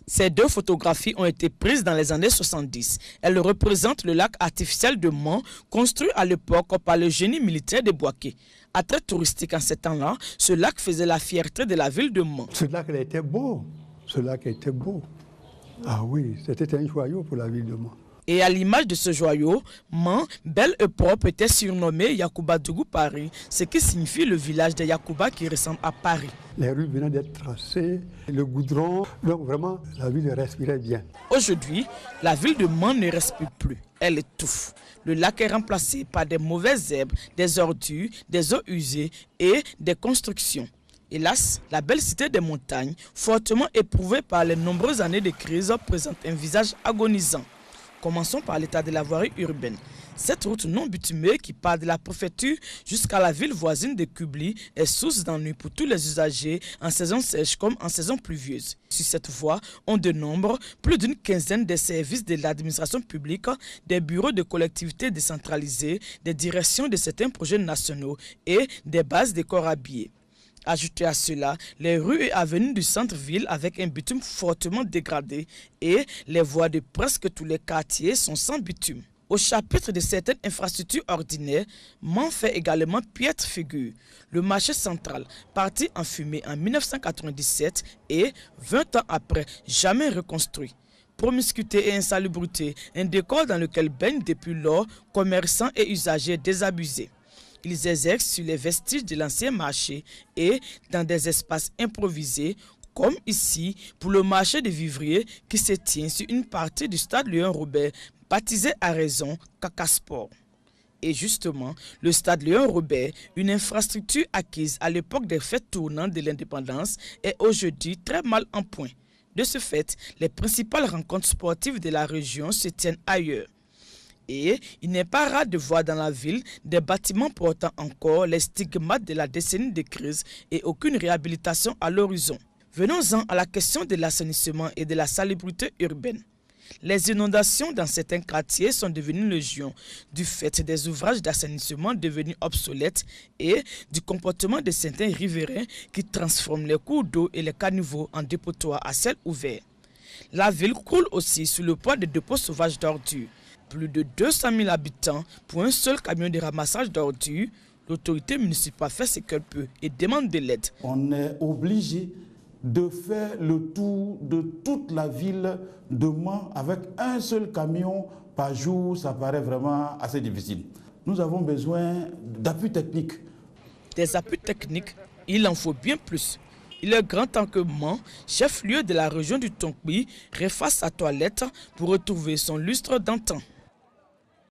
Ces deux photographies ont été prises dans les années 70. Elles représentent le lac artificiel de Mans, construit à l'époque par le génie militaire de Boaké. Attrait touristique en ces temps-là, ce lac faisait la fierté de la ville de Mans. Ce lac était beau, ce lac était beau. Ah oui, c'était un joyau pour la ville de Mans. Et à l'image de ce joyau, Mans, belle et propre, était surnommé Yacouba-Dougou Paris, ce qui signifie le village de Yacouba qui ressemble à Paris. Les rues venaient d'être tracées, le goudron, donc vraiment la ville respirait bien. Aujourd'hui, la ville de Mans ne respire plus, elle étouffe. Le lac est remplacé par des mauvaises herbes, des ordures, des eaux usées et des constructions. Hélas, la belle cité des montagnes, fortement éprouvée par les nombreuses années de crise, présente un visage agonisant. Commençons par l'état de la voirie urbaine. Cette route non bitumée qui part de la préfecture jusqu'à la ville voisine de Kubli est source d'ennui pour tous les usagers en saison sèche comme en saison pluvieuse. Sur cette voie, on dénombre plus d'une quinzaine de services de l'administration publique, des bureaux de collectivités décentralisées, des directions de certains projets nationaux et des bases de corps habillés. Ajoutez à cela les rues et avenues du centre-ville avec un bitume fortement dégradé et les voies de presque tous les quartiers sont sans bitume. Au chapitre de certaines infrastructures ordinaires, Mans fait également piètre figure. Le marché central, parti en fumée en 1997 et 20 ans après, jamais reconstruit. Promiscuité et insalubrité, un décor dans lequel baignent depuis lors commerçants et usagers désabusés. Ils exercent sur les vestiges de l'ancien marché et dans des espaces improvisés, comme ici pour le marché des vivriers qui se tient sur une partie du stade Léon-Robert, baptisé à raison Cacasport. Et justement, le stade Léon-Robert, une infrastructure acquise à l'époque des fêtes tournantes de l'indépendance, est aujourd'hui très mal en point. De ce fait, les principales rencontres sportives de la région se tiennent ailleurs. Et il n'est pas rare de voir dans la ville des bâtiments portant encore les stigmates de la décennie de crise et aucune réhabilitation à l'horizon. Venons-en à la question de l'assainissement et de la salubrité urbaine. Les inondations dans certains quartiers sont devenues légion du fait des ouvrages d'assainissement devenus obsolètes et du comportement de certains riverains qui transforment les cours d'eau et les caniveaux en dépotoirs à ciel ouvert. La ville croule aussi sous le poids des dépôts sauvages d'ordures. Plus de 200 000 habitants pour un seul camion de ramassage d'ordures, l'autorité municipale fait ce qu'elle peut et demande de l'aide. On est obligé de faire le tour de toute la ville de Mans avec un seul camion par jour. Ça paraît vraiment assez difficile. Nous avons besoin d'appui technique. Des appuis techniques, il en faut bien plus. Il est grand temps que Mans, chef-lieu de la région du Tonkpi, refasse sa toilette pour retrouver son lustre d'antan.